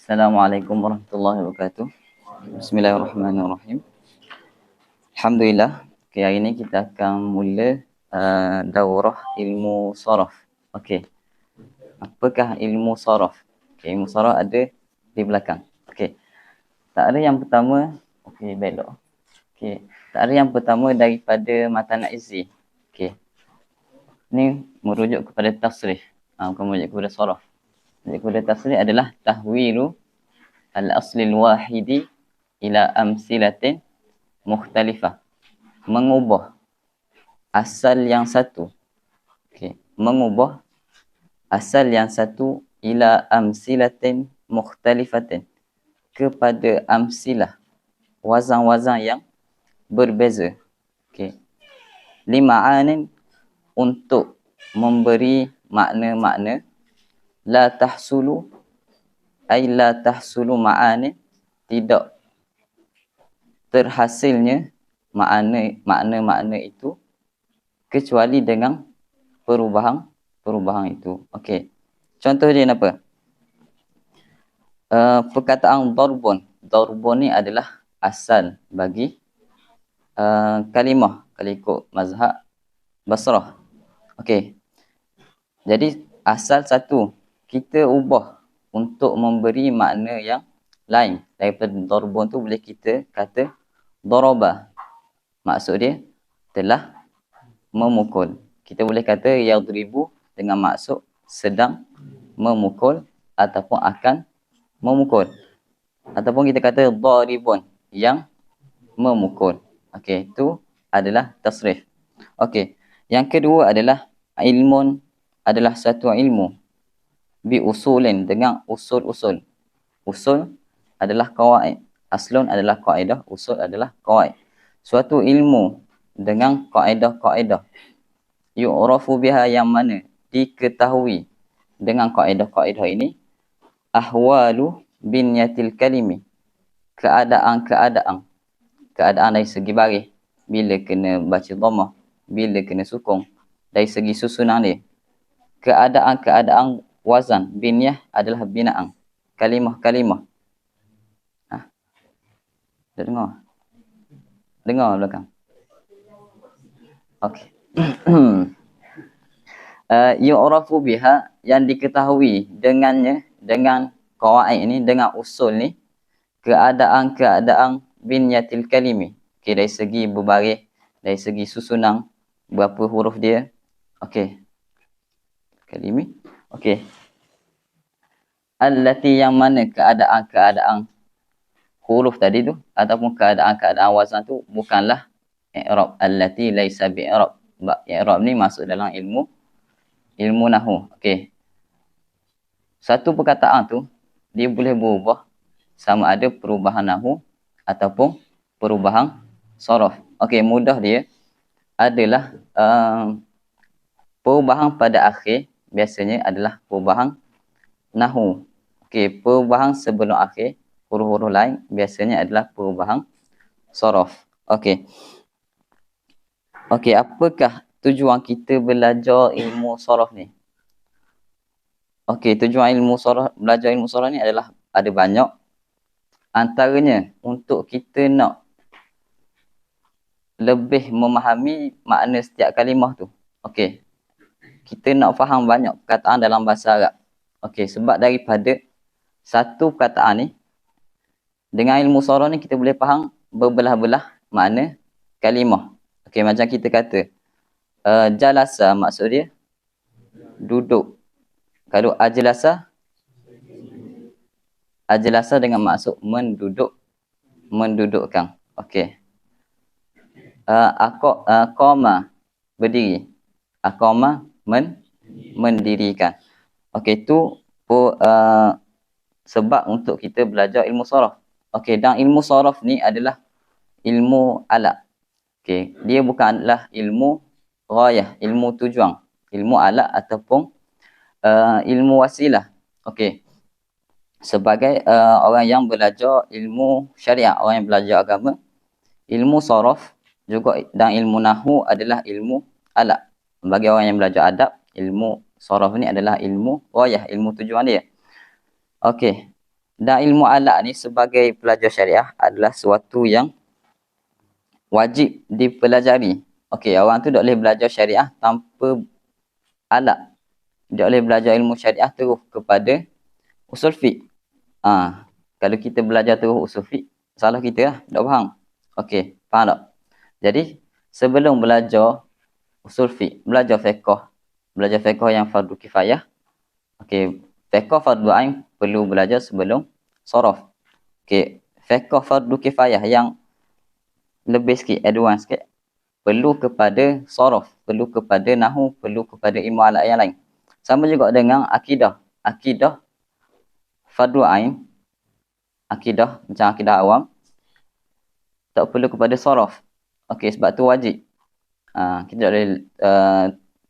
Assalamualaikum warahmatullahi wabarakatuh. Bismillahirrahmanirrahim. Alhamdulillah, okay, hari ini kita akan mula daurah ilmu saraf. Okey. Apakah ilmu saraf? Okay, ilmu saraf ada di belakang. Okey. Tak ada yang pertama, okey, belok. Okey. Tak ada yang pertama daripada matan izzi. Okey. Ni merujuk kepada tasrif. Bukan merujuk kepada saraf. Merujuk kepada tasrif adalah tahwilu al-aslil wahidi ila amsilatin mukhtalifah. Mengubah asal yang satu. Okey, mengubah asal yang satu ila amsilatin mukhtalifatin, kepada amsilah, wazan-wazan yang berbeza. Okey. Lima'anin, untuk memberi makna-makna, la tahsulu ay la tahsulu ma'anin, tidak terhasilnya makna-makna itu kecuali dengan perubahan itu. Okey. Contoh dia apa? Perkataan darbun. Darbun ni adalah asal bagi kalimah kalau ikut mazhab Basrah. Okey. Jadi asal satu kita ubah untuk memberi makna yang lain. Daripada darbun tu boleh kita kata daraba. Maksud dia telah memukul. Kita boleh kata yadribu dengan maksud sedang memukul ataupun akan memukul. Ataupun kita kata daribun, yang memukul. Okey, itu adalah tasrif. Okey. Yang kedua adalah ilmun, adalah satu ilmu bi usulin, dengan usul-usul. Usul adalah qawaid. Aslun adalah kaedah, usul adalah qawaid. Suatu ilmu dengan kaedah-kaedah. Yu'rafu biha, yang mana diketahui dengan kaedah-kaedah ini, ahwalu binyatil kalimi, keadaan dari segi baris, bila kena baca dhammah, bila kena sukung, dari segi susunan dia. Keadaan wazan, binyah adalah binaan, kalimah. Dah dengar? Dengar belakang? Okey. Yu'rafu biha, yang diketahui dengannya, dengan qawaid ini, dengan usul ni, keadaan binyatil kalimi. Okey, dari segi berbaris, dari segi susunan, berapa huruf dia. Okey. Kalimi. Okey. Allati, yang mana keadaan huruf tadi tu, ataupun keadaan wazan tu bukanlah i'rab. Allati laisa bi'irab. I'rab ni masuk dalam ilmu nahwu. Okey. Satu perkataan tu dia boleh berubah, sama ada perubahan nahwu ataupun perubahan saraf. Okey, mudah dia adalah perubahan pada akhir biasanya adalah perubahan nahwu. Okey, perubahan sebelum akhir huruf-huruf lain biasanya adalah perubahan saraf. Okey. Okey, apakah tujuan kita belajar ilmu saraf ni? Okey, tujuan belajar ilmu saraf ni adalah ada banyak. Antaranya untuk kita nak lebih memahami makna setiap kalimah tu. Okey. Kita nak faham banyak perkataan dalam bahasa Arab. Okey, sebab daripada satu perkataan ni, dengan ilmu saraf ni kita boleh faham berbelah-belah makna kalimah. Okey, macam kita kata jalasa, maksud dia duduk. Kalau ajlasa dengan maksud mendudukkan. Okey. Qama, berdiri. Aqama, mendirikan. Okey, itu sebab untuk kita belajar ilmu saraf. Okey, dan ilmu saraf ni adalah ilmu alat. Okey, dia bukanlah ilmu ghayah, ilmu tujuan. Ilmu alat ataupun ilmu wasilah. Okey. Sebagai orang yang belajar ilmu syariah, orang yang belajar agama, ilmu saraf juga dan ilmu nahwu adalah ilmu alat. Bagi orang yang belajar adab, ilmu saraf ni adalah ilmu ghayah, ilmu tujuan dia. Okey. Dan ilmu alat ni sebagai pelajar syariah adalah sesuatu yang wajib dipelajari. Okey, orang tu tak boleh belajar syariah tanpa alat. Dia boleh belajar ilmu syariah terus kepada usul fiqh. Kalau kita belajar terus usul fiqh, salah kita lah, tak faham. Okey, faham tak? Jadi, sebelum belajar usul fiqh, belajar fiqh yang fardu kifayah. Okey, fiqh fardu ain perlu belajar sebelum sorof. Okey, fiqh fardu kifayah yang lebih sikit, advance sikit, perlu kepada sorof, perlu kepada nahu, perlu kepada ilmu alat yang lain. Sama juga dengan akidah. Akidah fardu ain, akidah macam akidah awam, tak perlu kepada sorof. Okey, sebab tu wajib. Kita tak boleh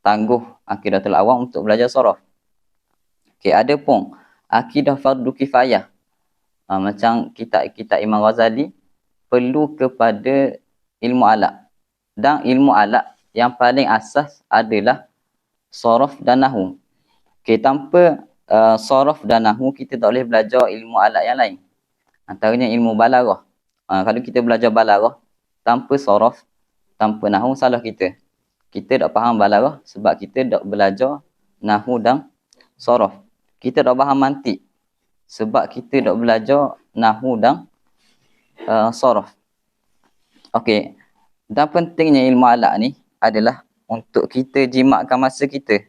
tangguh akidatul awam untuk belajar sorof. Okey, ada pun akidah fardu kifayah. Macam kitab Imam Ghazali perlu kepada ilmu alat. Dan ilmu alat yang paling asas adalah sorof dan nahu. Okey, tanpa sorof dan nahu kita tak boleh belajar ilmu alat yang lain. Antaranya ilmu balaghah. Kalau kita belajar balaghah tanpa sorof, tanpa nahu, salah kita. Kita tak faham balaghah sebab kita tak belajar nahu dan sorof. Kita tak faham mantik sebab kita tak belajar nahu dan sorof. Okey. Dan pentingnya ilmu alat ni adalah untuk kita jimatkan masa kita.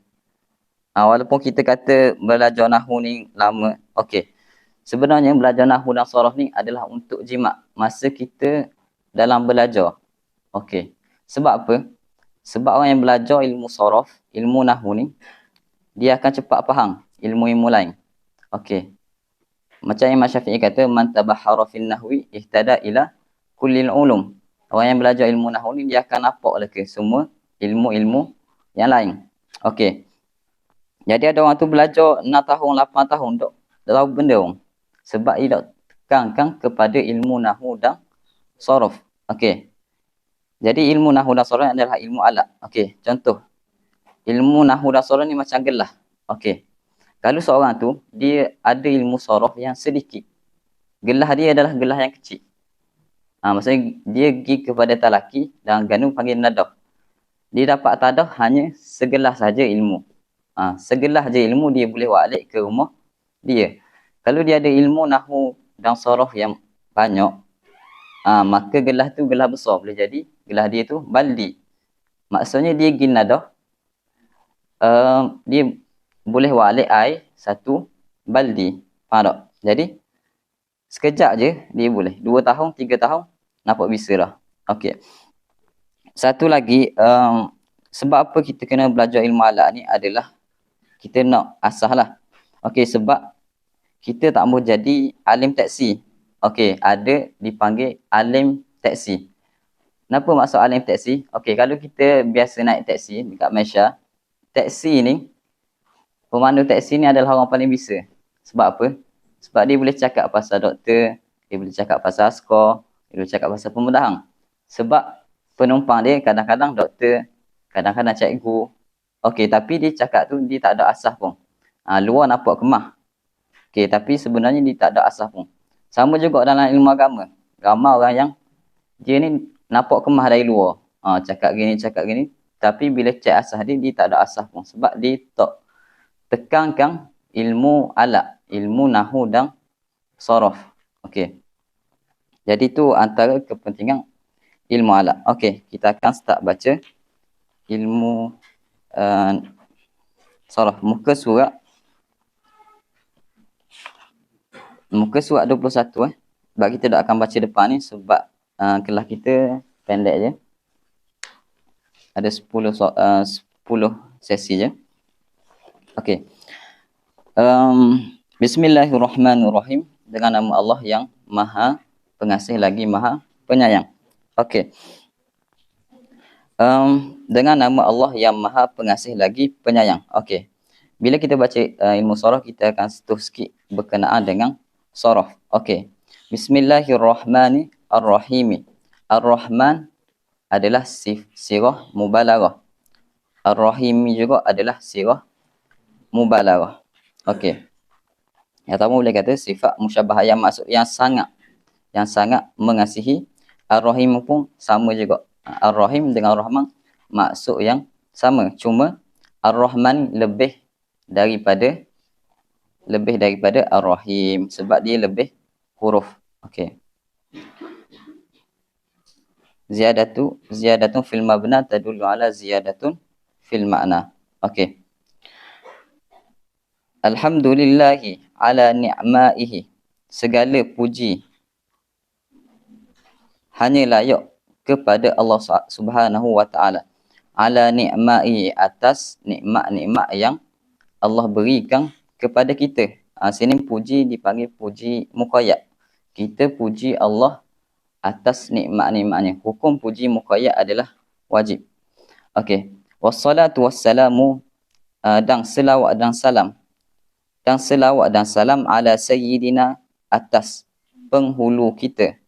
Walaupun kita kata belajar nahu ni lama. Okey. Sebenarnya belajar nahu dan sorof ni adalah untuk jimat masa kita dalam belajar. Okey. Sebab apa? Sebab orang yang belajar ilmu sorof, ilmu nahu ni, dia akan cepat faham ilmu-ilmu lain. Okey. Macam Imam Syafi'i kata, man tabahhara fil nahwi ihtada ila kullil ulum. Orang yang belajar ilmu nahu ni, dia akan nampak lah ke semua ilmu-ilmu yang lain. Okey. Jadi ada orang tu belajar 6 tahun, 8 tahun tak tahu benda orang. Sebab dia tak tekankan kepada ilmu nahu dan sorof. Okey. Jadi ilmu nahu dan sorof adalah ilmu alat. Okey, contoh. Ilmu nahu dan sorof ni macam gelah. Okey. Kalau seorang tu, dia ada ilmu sorof yang sedikit. Gelah dia adalah gelah yang kecil. Maksudnya dia pergi kepada talaki dan ganu panggil nadah. Dia dapat tadah hanya segelah saja ilmu. Segelah je ilmu dia boleh balik ke rumah dia. Kalau dia ada ilmu nahu dan sorof yang banyak, maka gelah tu gelah besar boleh jadi. Gelah dia tu baldi. Maksudnya dia pergi nadah, dia boleh balik air satu baldi. Faham tak? Jadi, sekejap je dia boleh. 2 tahun, 3 tahun, nampak bisa lah. Okey. Satu lagi, sebab apa kita kena belajar ilmu alat ni adalah kita nak asah lah. Okey, sebab kita tak mahu jadi alim taksi. Okey, ada dipanggil alim taksi. Kenapa maksud alim taksi? Okey, kalau kita biasa naik taksi dekat Malaysia, taksi ni, pemandu taksi ni adalah orang paling bisa. Sebab apa? Sebab dia boleh cakap pasal doktor, dia boleh cakap pasal askar, dia boleh cakap pasal pemudahang. Sebab penumpang dia kadang-kadang doktor, kadang-kadang cikgu. Okey, tapi dia cakap tu dia tak ada asas pun. Luar nampak kemah. Okey, tapi sebenarnya dia tak ada asas pun. Sama juga dalam ilmu agama. Ramai orang yang dia ni nampak kemah dari luar. Cakap gini. Tapi bila cek asas dia, dia tak ada asas pun. Sebab dia tak tekankan ilmu alat, ilmu nahu dan sorof. Okey. Jadi tu antara kepentingan ilmu alat. Okey, kita akan start baca ilmu sorof. Muka surat 21 Sebab kita tak akan baca depan ni sebab kelas kita pendek je. Ada 10 sesi je. Okey. Bismillahirrahmanirrahim. Dengan nama Allah yang Maha Pengasih lagi Maha Penyayang. Okey. Dengan nama Allah yang Maha Pengasih lagi Penyayang. Okey. Bila kita baca ilmu sorof, kita akan sentuh sikit berkenaan dengan sorof. Okey. Bismillahirrahmanirrahim. Ar-Rahman adalah sirah mubalaghah. Ar-Rahim juga adalah sirah mubalaghah. Okey. Yang pertama boleh kata sifat musyabahah yang maksud yang sangat mengasihi. Ar-Rahim pun sama juga. Ar-Rahim dengan Ar-Rahman maksud yang sama. Cuma Ar-Rahman lebih daripada Ar-Rahim sebab dia lebih huruf. Okey. Ziyadatun fil mabna tadullu ala ziyadatun fil ma'na. Okey. Alhamdulillahi ala ni'maihi. Segala puji hanya layak kepada Allah Subhanahu wa taala. Ala ni'maihi, atas nikmat-nikmat yang Allah berikan kepada kita. Sini puji dipanggil puji muqayyad. Kita puji Allah atas nikmat-nikmatnya. Hukum puji muqayyad adalah wajib. Okey. Wassalatu wassalamu, dan selawat dan salam ala sayyidina, atas penghulu kita.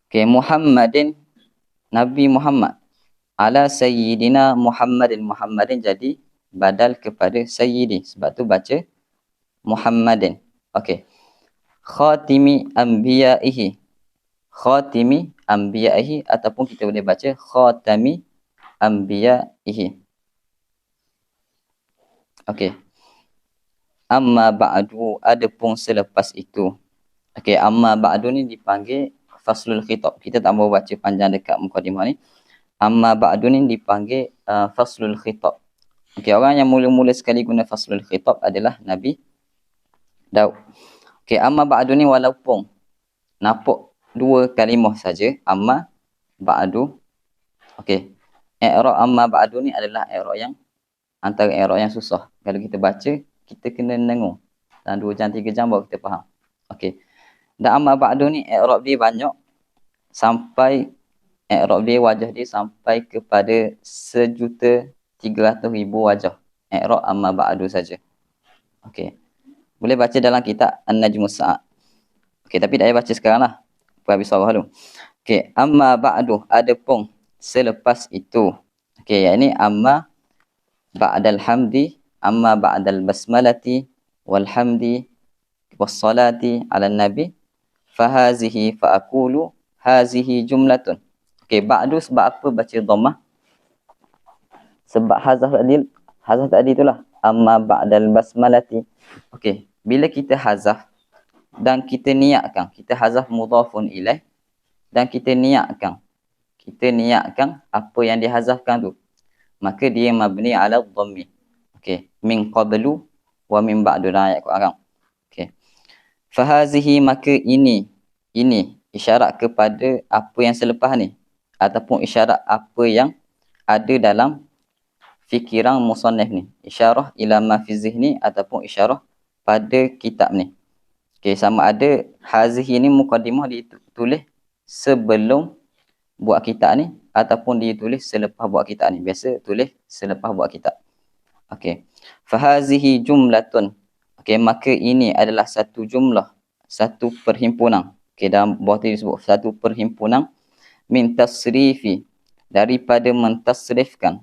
Okey, Muhammadin, Nabi Muhammad. Ala sayyidina Muhammadin jadi badal kepada sayyidi. Sebab tu baca Muhammadin. Okey. Khatimi anbiya'ihi. Khatimi anbiya'ihi ataupun kita boleh baca khatami anbiya'ihi. Okey. Amma ba'du, adapun selepas itu. Okey, amma ba'du ni dipanggil faslul khitab. Kita tak mau baca panjang dekat mukadimah ni. Amma ba'du ni dipanggil faslul khitab. Okey, orang yang mula-mula sekali guna faslul khitab adalah Nabi Daud. Okey, amma ba'du ni walaupun nampak dua kalimah saja, amma ba'du. Okey. I'rab amma ba'du ni adalah i'rab yang antara i'rab yang susah. Kalau kita baca, kita kena dengar. Dalam 2 jam 3 jam baru kita faham. Okey. Dan amma ba'du ni i'rab dia banyak sampai i'rab dia wajah dia sampai kepada 1,300,000 wajah. I'rab amma ba'du saja. Okey. Boleh baca dalam kitab An-Najmus Sa'ad. Okey, tapi tak payah baca sekarang lah. Habis surah dulu. Okey, amma ba'du, adapun selepas itu. Okey, yang ini amma ba'dal hamdi, amma ba'dal basmalati walhamdi wassalati ala nabi fahazihi fa'akulu hazihi jumlatun. Okey, ba'du sebab apa baca dhammah? Sebab hazaf tadi itulah amma ba'dal basmalati. Okey, bila kita hazaf dan kita niatkan, kita hazaf mudhafun ilaih dan kita niatkan apa yang dihazafkan tu, maka dia mabni ala dhammi. Okey, min qablu wa min ba'du, ayat Quran. Okey. Fahazihi, maka ini isyarat kepada apa yang selepas ni ataupun isyarat apa yang ada dalam fikiran musannif ni. Isyarah ila ma fi zihni ataupun isyarah pada kitab ni. Okey, sama ada hazihi ni mukadimah ditulis sebelum buat kitab ni ataupun ditulis selepas buat kitab ni. Biasa tulis selepas buat kitab. Okey. Fahazihi jumlatun. Okey, maka ini adalah satu jumlah, satu perhimpunan. Okey, dalam bawah tu disebut satu perhimpunan min tasrifi, daripada mentasrifkan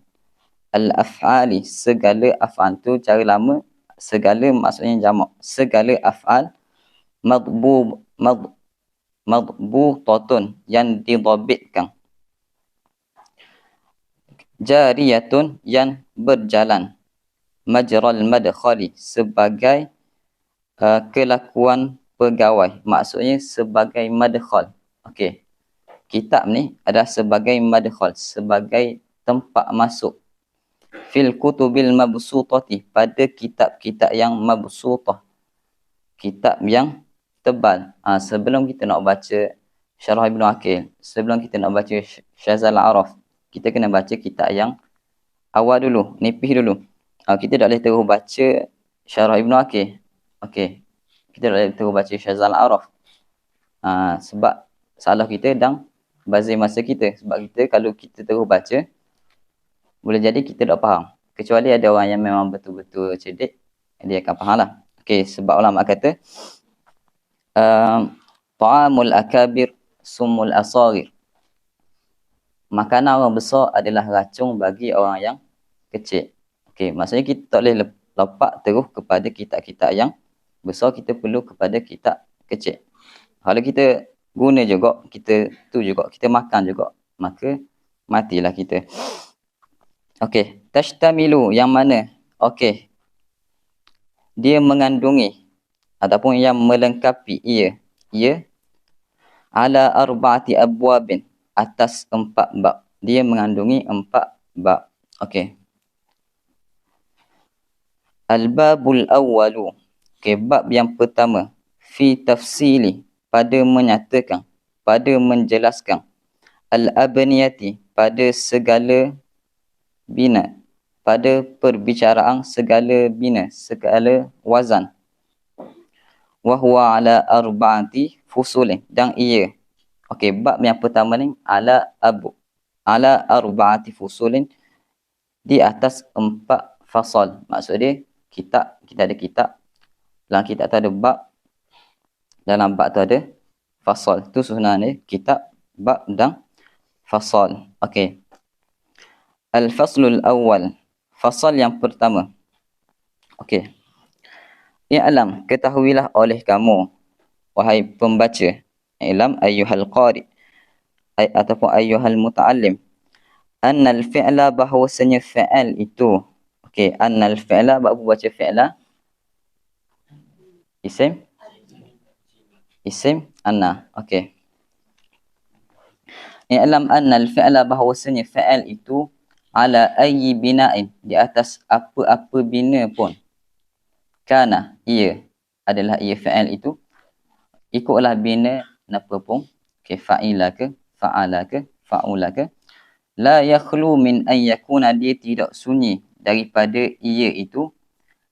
al-af'ali, segala af'al tu cara lama, segala maksudnya jamak, segala af'al madbutatun, yang didhabitkan, jariyatun, yang berjalan, majral madkhali, sebagai kelakuan pegawai, maksudnya sebagai madkhal. Okey, kitab ni adalah sebagai madkhal, sebagai tempat masuk. Fil kutubil mabsutati, pada kitab-kitab yang mabsutah, kitab yang tebal. Sebelum kita nak baca Syarah Ibn Aqil, sebelum kita nak baca Syazal Araf, kita kena baca kitab yang awal dulu, nipis dulu. Kita tak boleh terus baca Syarah Ibn Aqil. Okey, kita tak boleh terus baca Syazal Araf. Sebab salah kita dan bazir masa kita. Sebab kita kalau kita terus baca, boleh jadi kita tak faham. Kecuali ada orang yang memang betul-betul cerdik, dia akan faham lah. Okey, sebab ulama kata ta'amul akabir sumul asagir, makanan orang besar adalah racun bagi orang yang kecil. Okey, maksudnya kita tak boleh lopak terus kepada kitab-kitab yang besar, kita perlu kepada kitab kecil. Kalau kita guna juga, kita makan juga, maka matilah kita. Okey, tashtamilu yang mana? Okey. Dia mengandungi ataupun yang melengkapi ia ala arba'ati abwabin, atas 4 bab. Dia mengandungi 4 bab. Okey. Al-babul awwalu. Okey, bab yang pertama, fi tafsili, pada menyatakan, pada menjelaskan, al-abniyati, pada segala bina, pada perbicaraan segala bina, segala wazan. Wa huwa ala arba'ati fusulin, dan ia. Okey, bab yang pertama ni ala arba'ati fusulin, di atas 4 fasal. Maksud dia kita ada kitab, dalam kitab tu ada bab, dalam bab tu ada fasal. Tu sebenarnya kitab, bab dan fasal. Okey. Al-faslul awal, fasal yang pertama. Okey. I'lam, ketahuilah oleh kamu, wahai pembaca. I'lam ayyuhal qari, ataupun ayyuhal muta'allim, annal fi'la, bahawasanya fi'al itu. Okey, annal fi'la, apa baca fi'la? Isim anna. Okey. I'lam annal fi'la, bahawasanya fi'al itu ala ayyi bina'in, di atas apa-apa bina pun. Kana, ia adalah ia fi'al itu. Ikutlah bina napa pun. Okey, fa'ila ke, fa'ala ke, fa'ula ke. La yakhlu min an yakuna, dia tidak sunyi daripada ia itu,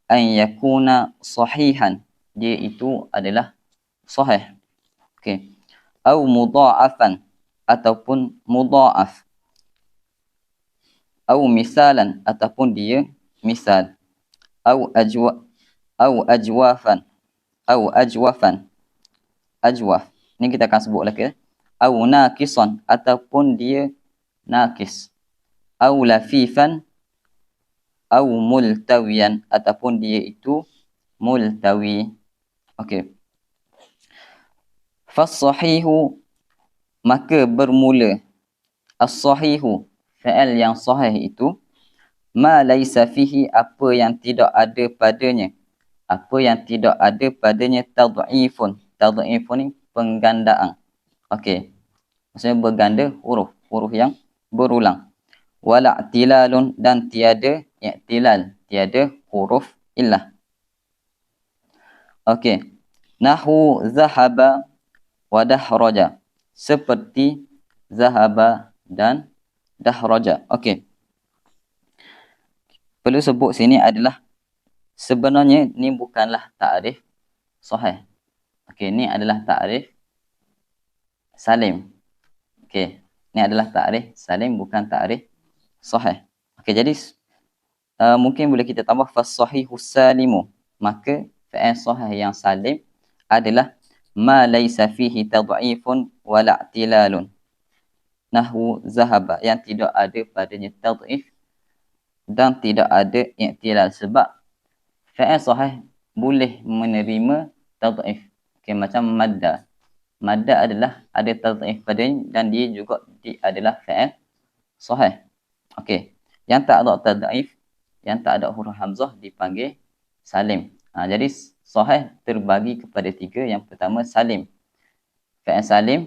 an yakuna sahihan, dia itu adalah sahih. Okey. Au mudha'afan, ataupun mudha'af. Au misalan, ataupun dia misal. Au ajwafan. Ajwaf. Ni kita akan sebut lagi. Au naqisan, ataupun dia naqis. Au lafifan, au multawiyan, ataupun dia itu multawi. Okey. Fas-sahihu, maka bermula. As-sahihu, fi'al yang sahih itu, ma laisa fihi, apa yang tidak ada padanya. Apa yang tidak ada padanya tad'ifun. Tad'ifun ni penggandaan. Okey. Maksudnya berganda huruf yang berulang. Wala i'tilalun, dan tiada i'tilal, tiada huruf illah. Okey. Nahu zahaba wa dahraja, seperti zahaba dan dahraja. Okey. Perlu sebut sini adalah, sebenarnya ni bukanlah ta'rif sahih. Okey, ni adalah ta'rif salim. Okey, ni adalah ta'rif salim, bukan ta'rif sahih. Okey, jadi mungkin boleh kita tambah fas-sahihus salimu, maka fi'il sahih yang salim adalah ma laisa fihi tad'ifun wala i'tilalun. Nahwu zahaba, yang tidak ada padanya tad'if dan tidak ada i'tilal, sebab fi'il sahih boleh menerima tad'if. Okey, macam madda. Madda adalah ada tad'if padanya, dan dia juga adalah fi'il sahih. Okey, yang tak ada tad'if, yang tak ada huruf hamzah dipanggil salim. Jadi sahih terbagi kepada 3. Yang pertama salim. Fi'il salim,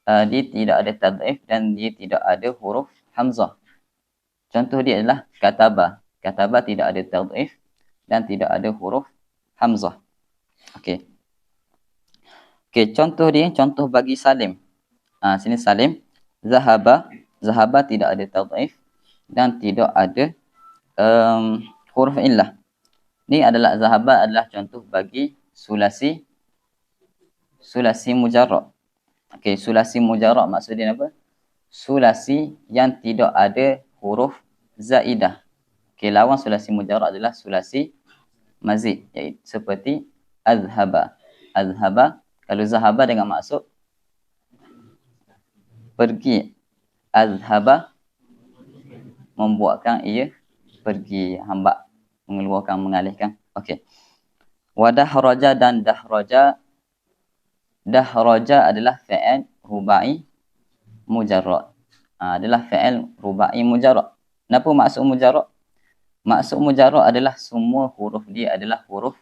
dia tidak ada tad'if dan dia tidak ada huruf hamzah. Contoh dia adalah kataba. Kataba tidak ada tad'if dan tidak ada huruf hamzah. Okey. Okey, contoh dia, contoh bagi salim. Sini salim. Zahaba. Zahaba tidak ada tad'if dan tidak ada huruf illah. Ni adalah zahaba adalah contoh bagi sulasi mujarrad. Okey, sulasi mujarrad maksudnya apa? Sulasi yang tidak ada huruf zaidah. Okey, lawan sulasi mujarrad adalah sulasi mazid, iaitu seperti azhaba. Azhaba, kalau zahaba dengan maksud pergi. Azhaba membuatkan ia pergi, hamba. mengeluarkan, mengalihkan. Okey. Wa dahraja dan dahraja. Dahraja adalah fi'il rubai mujarrad. Adalah fi'il rubai mujarrad. Kenapa maksud mujarrad? Maksud mujarrad adalah semua huruf dia adalah huruf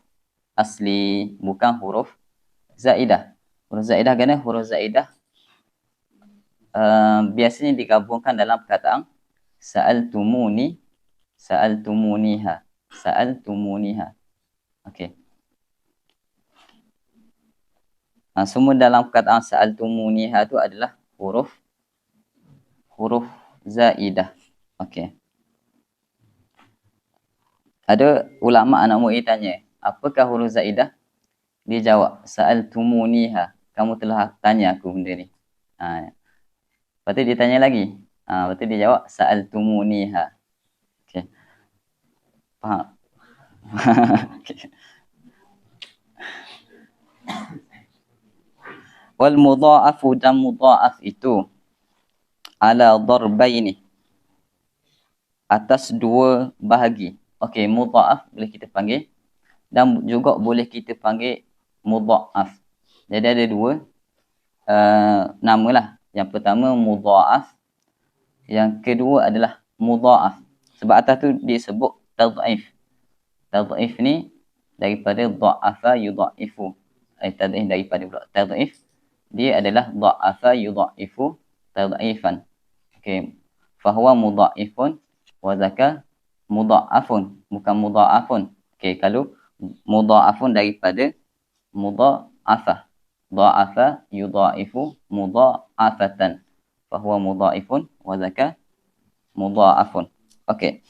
asli, bukan huruf zaidah. Huruf zaidah kan? Huruf zaidah biasanya digabungkan dalam perkataan sa'altumuni, sa'altumuniha, sa'altumuniha. Okey. Semua dalam perkataan sa'altumuniha tu adalah huruf zaidah. Okey. Ada ulama anak murid tanya, apakah huruf zaidah? Dia jawab, sa'altumuniha. Kamu telah tanya aku benda ni. Lepas tu dia tanya lagi. Lepas tu dia jawab, sa'altumuniha. Okey. Faham? Okay. Wal mudha'afu dan mudha'af itu ala darbaini, atas dua bahagi. Okey, mudha'af boleh kita panggil dan juga boleh kita panggil mudha'af. Jadi ada dua nama lah. Yang pertama mudha'af, yang kedua adalah mudha'af. Sebab atas tu disebut tad'if. Tad'if ni daripada dha'afa yudha'ifu. Tad'if daripada pula tad'if. Dia adalah dha'afa yudha'ifu tad'ifan. Okey. Fahuwa mudha'ifun wa zaka mudha'afun, bukan mudha'afun. Okey, kalau mudha'afun daripada mudha'afah. Dha'afa yudha'ifu mudha'afatan. Fahuwa mudha'ifun wa zaka mudha'afun. Okey.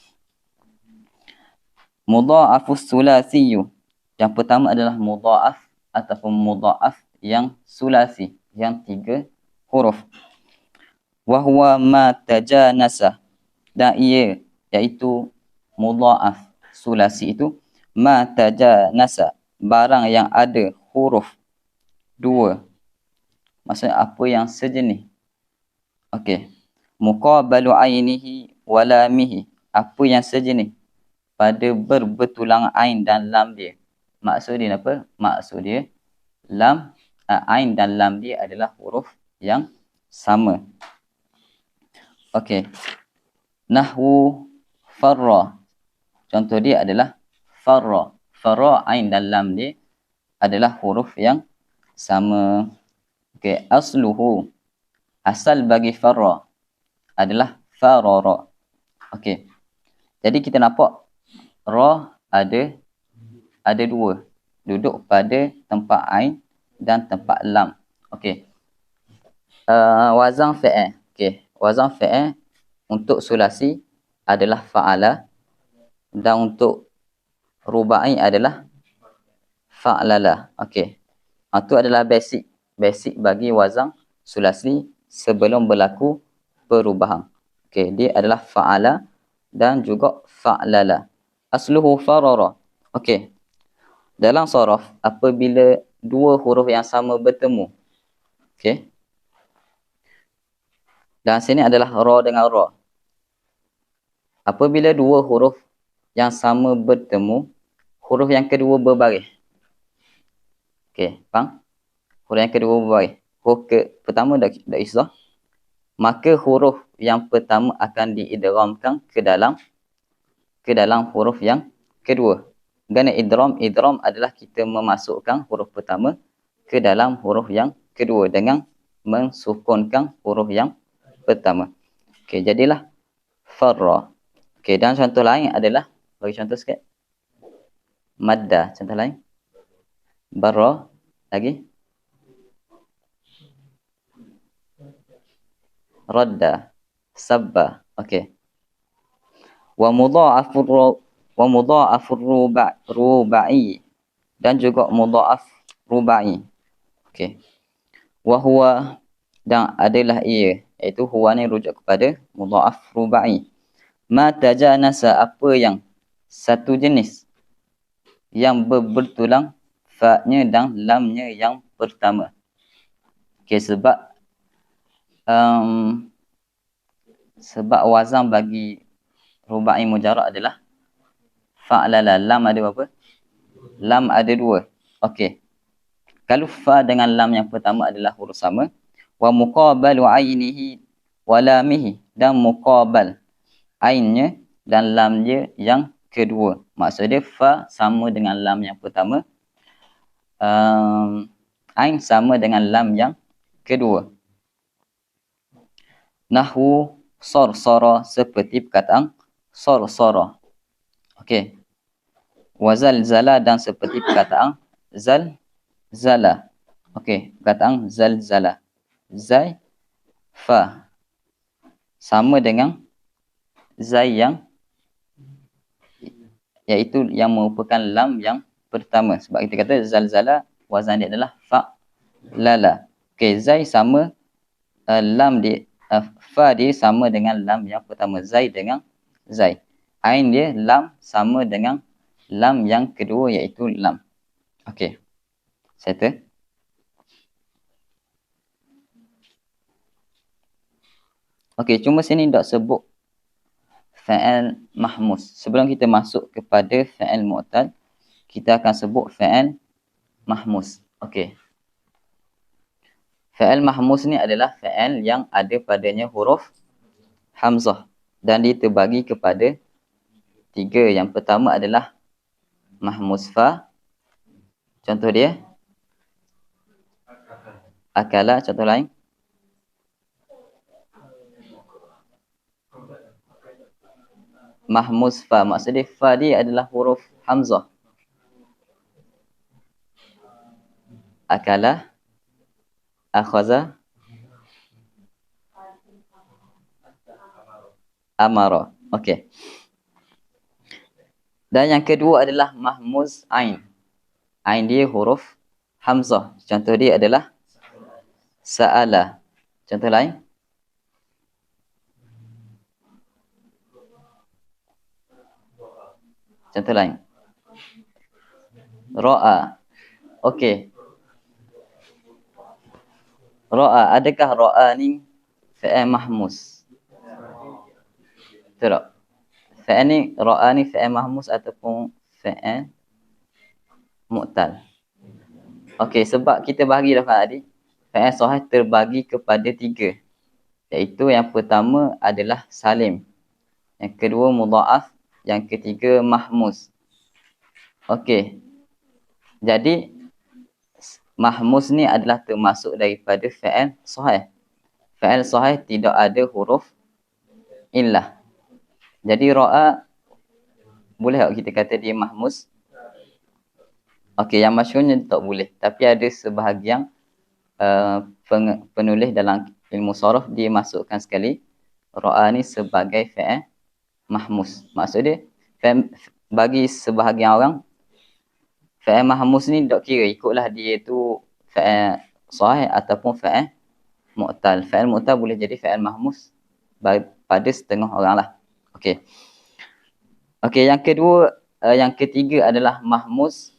Mudha'afus sulasiyu. Yang pertama adalah mudha'af ataupun mudha'af yang sulasi, yang 3 huruf. Wa huwa ma tajanasa. Dan ia iaitu mudha'af sulasi itu ma tajanasa, barang yang ada huruf 2. Maksudnya apa yang sejenis. Okey. Muqabalu ainihi wa lamihi, apa yang sejenis pada berbetulan ain dan lam dia. Maksud dia apa? Maksud dia lam, ain dan lam dia adalah huruf yang sama. Okey. Nahwu farra. Contoh dia adalah farra. Farra, ain dan lam dia adalah huruf yang sama. Okey, asluhu. Asal bagi farra adalah farara. Okey. Jadi kita nampak ra ada 2. Duduk pada tempat ain dan tempat lam. Okey. Wazan fi'il. Okey. Wazan fi'il untuk sulasi adalah fa'ala dan untuk rubai adalah fa'lala. Okey. Itu adalah basic bagi wazan sulasi sebelum berlaku perubahan. Okey, dia adalah fa'ala dan juga fa'lala. Asluhu farara. Okey. Dalam saraf, apabila dua huruf yang sama bertemu. Okey. Dan sini adalah ra dengan ra. Apabila dua huruf yang sama bertemu, huruf yang kedua berbaris. Okey, faham? Huruf yang kedua berbaris. Huruf pertama dah islah. Maka huruf yang pertama akan diidghamkan ke dalam huruf yang kedua. Dan idgham adalah kita memasukkan huruf pertama ke dalam huruf yang kedua dengan mensukunkan huruf yang pertama. Okey, jadilah farra. Okey, dan contoh lain adalah, bagi contoh sikit. Madda, contoh lain. Barra, lagi. Radda, sabba. Okey. Wa mudha'afur rubai, dan juga mudha'af rubai. Okey. Wa huwa, dan adalah ia, iaitu huwa ni rujuk kepada mudha'af rubai. Ma tajanasa, apa yang satu jenis yang bertulang fa-nya dan lamnya yang pertama. Okey, sebab wazan bagi rubai mujarrad adalah Fa'lala. Lam ada berapa? Lam ada 2. Okey. Kalau fa dengan lam yang pertama adalah huruf sama. Wa muqabalu ainihi wa lamihi. Dan muqabal ainnya dan lamnya yang kedua. Maksudnya fa sama dengan lam yang pertama. Ain sama dengan lam yang kedua. Nahwu sor-sora seperti perkataan sor-sora. Okey. Wazalzala dan seperti perkataan zala. Okey, perkataan zalzala. Zai fa sama dengan zai yang iaitu yang merupakan lam yang pertama. Sebab kita kata zalzala wazan dia adalah fa lala. Okey, zai sama lam dia fa dia sama dengan lam yang pertama. Zai dengan zai. Ain dia lam sama dengan lam yang kedua iaitu lam. Okey. Settle. Okey, cuma sini tak sebut fa'al mahmus. Sebelum kita masuk kepada fa'al mu'tal, kita akan sebut fa'al mahmus. Okey. Fa'al mahmus ni adalah fa'al yang ada padanya huruf hamzah dan dia terbagi kepada 3. Yang pertama adalah mahmus fa. Contoh dia akala. Contoh lain mahmus fa. Maksudnya fa dia adalah huruf hamzah. Akala, akhaza, amara. Okey. Dan yang kedua adalah mahmuz ain. Ain dia huruf hamzah. Contoh dia adalah sa'ala. Contoh lain Contoh lain. Ra'a. Okey. Ra'a. Adakah ra'a ni fa'al mahmus? Betul tak? Fa'al ni, ra'a ni fa'al mahmus ataupun fa'al mu'tal? Okey, sebab kita bahagi dah tadi, fa'al sahih terbagi kepada 3. Iaitu yang pertama adalah salim. Yang kedua mudha'af. Yang ketiga mahmus. Okey. Jadi mahmus ni adalah termasuk daripada fa'al sahih. Fa'al sahih tidak ada huruf illah. Jadi ra'a boleh tak kita kata dia mahmus? Okey, yang masyhurnya tak boleh. Tapi ada sebahagian penulis dalam ilmu saraf dia masukkan sekali ra'a ni sebagai fa'al mahmus. Maksud dia bagi sebahagian orang fa'al mahmus ni tak kira ikutlah dia tu fa'al sahih ataupun fa'al mu'tal. Fa'al mu'tal boleh jadi fa'al mahmus pada setengah orang lah. Okey. Okey, yang kedua, yang ketiga adalah mahmus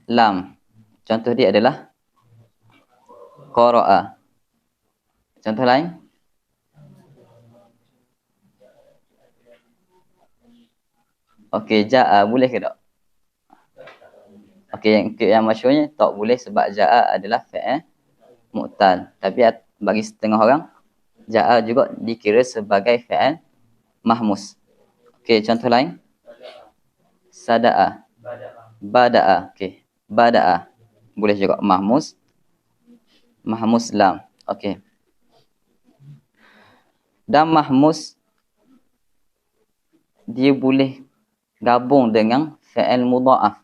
lam. Contoh dia adalah qara'a. Contoh lain? Okey, ja'a boleh ke tak? Okey, yang masyhurnya tak boleh sebab ja'a adalah fa'al mu'tal. Tapi bagi setengah orang, ja'a juga dikira sebagai fa'al mahmus. Okey, contoh lain? Sada'a. Bada'a. Okey, bada'a. Boleh juga mahmus. Mahmus lam. Okey. Dan mahmus dia boleh gabung dengan fa'al mudha'af.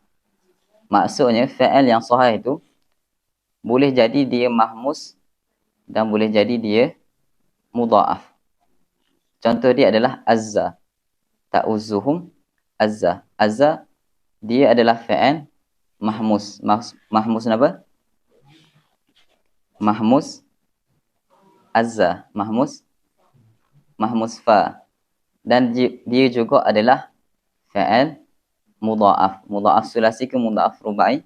Maksudnya fa'al yang sahih itu boleh jadi dia mahmus dan boleh jadi dia mudha'af. Contoh dia adalah azza. Ta'uzzuhum azza. Azza dia adalah fa'al mahmus. Mahmus apa? Mahmus azza. Mahmus fa. Dan dia juga adalah fa'al mudha'af. Mudha'af sulasi ke mudha'af rubai?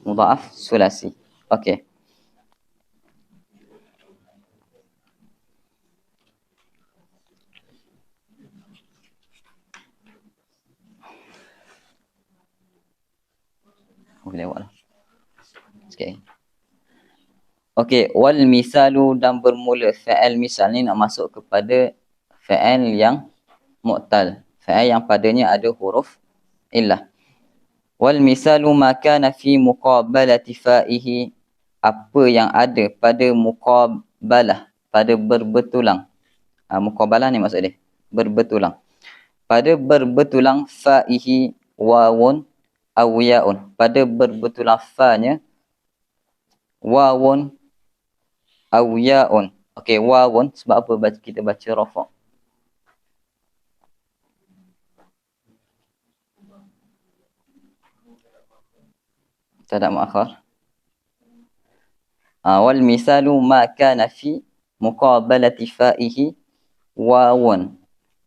Mudha'af sulasi. Okey. Okey, wal misalu dan bermula fa'al misal ni nak masuk kepada fa'al yang mu'tal. Fa'al yang padanya ada huruf illah. Wal misalu ma kana fi muqabalati fa'ihi, apa yang ada pada muqabalah, pada berbetulang. Muqabalah ni maksud dia, berbetulang. Pada berbetulang fa'ihi wawun aw ya'un. Pada berbetulang fa-nya wawun aw ya'un. Okey, wawun sebab apa kita baca rafa'? Tada muakhar. Wal misalu ma kana fi muqabalati fa'ihi wawun.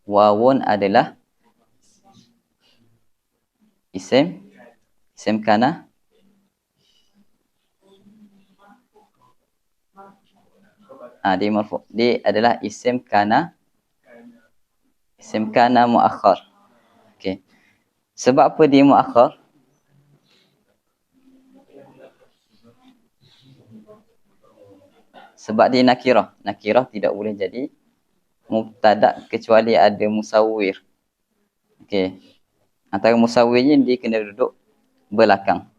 Wawun adalah isim kana. Dia marfu'. Dia adalah isim kana muakhar. Okey. Sebab apa dia muakhar? Sebab dia nakirah. Nakirah tidak boleh jadi mubtada' kecuali ada musawwir. Okey. Antara musawwirnya dia kena duduk belakang.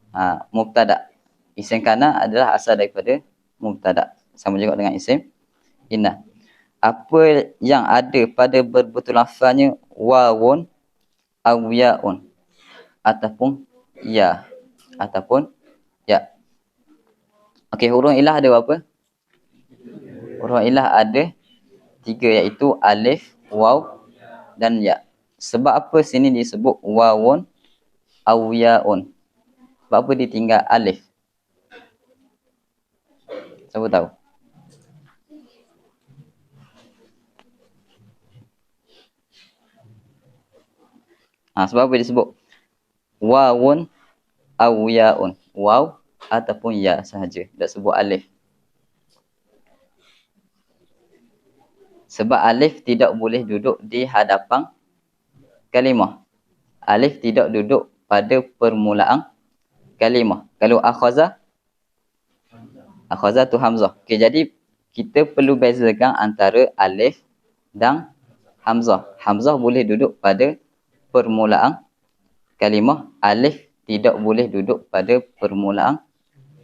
Mubtada'. Isim kana adalah asal daripada mubtada'. Sama juga dengan isim inna. Apa yang ada pada berbetulan fa-nya wawun aw ya'un, ataupun ya. Okey, huruf ilah ada berapa? Huruf ilah ada 3, iaitu alif, waw dan ya. Sebab apa sini disebut wawun aw ya'un? Sebab apa ditinggal alif? Siapa tahu? Sebab apa disebut wawun aw ya'un? Waw ataupun ya sahaja. Tak sebut alif. Sebab alif tidak boleh duduk di hadapan kalimah. Alif tidak duduk pada permulaan kalimah. Kalau akhaza tu hamzah. Okey, jadi kita perlu bezakan antara alif dan hamzah. Hamzah boleh duduk pada permulaan kalimah. Alif tidak boleh duduk pada permulaan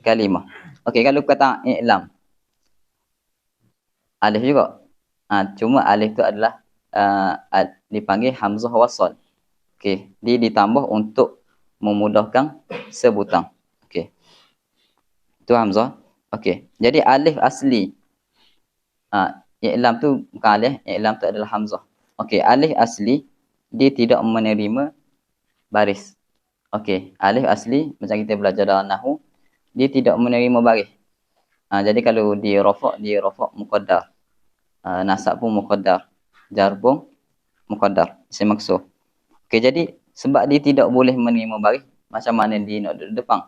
kalimah. Okey, kalau kata i'lam, alif juga. Cuma alif tu adalah dipanggil hamzah wasal. Okey, dia ditambah untuk memudahkan sebutan. Okey. Tu hamzah. Okey. Jadi alif asli. I'lam tu bukan alif, i'lam tu adalah hamzah. Okey, alif asli dia tidak menerima baris. Okey, alif asli macam kita belajar dalam nahwu, dia tidak menerima baris. Jadi kalau dia rafa' muqaddar. Nasab pun muqaddar. Jar pun muqaddar. Isim maksur. Okey, jadi sebab dia tidak boleh menerima baris, macam mana dia nak duduk depan?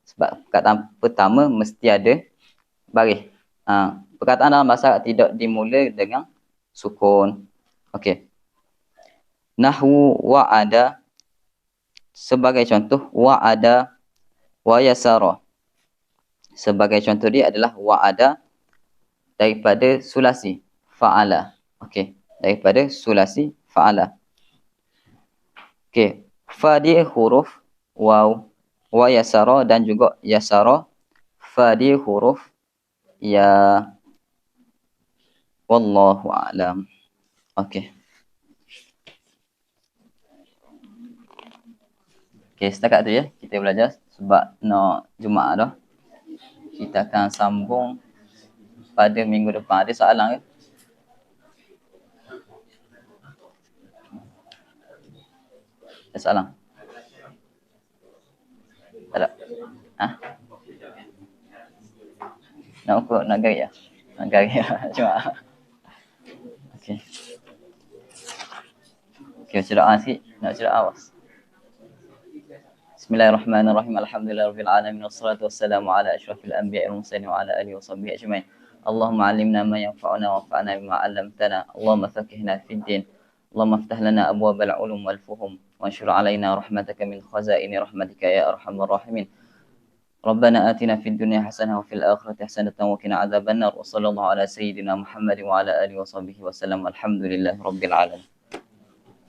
Sebab perkataan pertama mesti ada baris. Perkataan dalam bahasa Arab tidak dimula dengan sukun. Okey. Nahwu wa'ada, sebagai contoh wa'ada wa yasara. Sebagai contoh dia adalah wa'ada daripada sulasi fa'ala. Okey, daripada sulasi fa'ala. Okey, fa dia huruf waw, wa yasara dan juga yasara, fa dia huruf ya. Wallahu a'lam. Okey. Okey, setakat tu ya kita belajar sebab nak Jumaat dah. Kita akan sambung pada minggu depan. Ada soalan ke? Ada soalan? Tak ada? Nak ukur, nak gaya? Nak gaya Jumaat. Okey. Okey, baca doa sikit. Nak baca doa awas. Bismillahirrahmanirrahim. Alhamdulillahirabbil alamin wassalatu wassalamu ala asyrafil anbiya'i wal mursalin wa ala alihi washabbihi ajmain. Allahumma 'allimna ma yanfa'una wanfa'na bima 'allamtana. Allahumma faqqihna fid din. Allahumma iftah lana abwabal 'ulum wal fuhum wanshur 'alaina rahmataka min khazaini rahmatika ya arhamar rahimin. Rabbana atina fid dunya hasanah wa fil akhirati hasanatan wa qina adzabannar. Wa sallallahu ala sayyidina Muhammad wa ala alihi wa sahbihi wa sallam. Alhamdulillahirabbil alamin.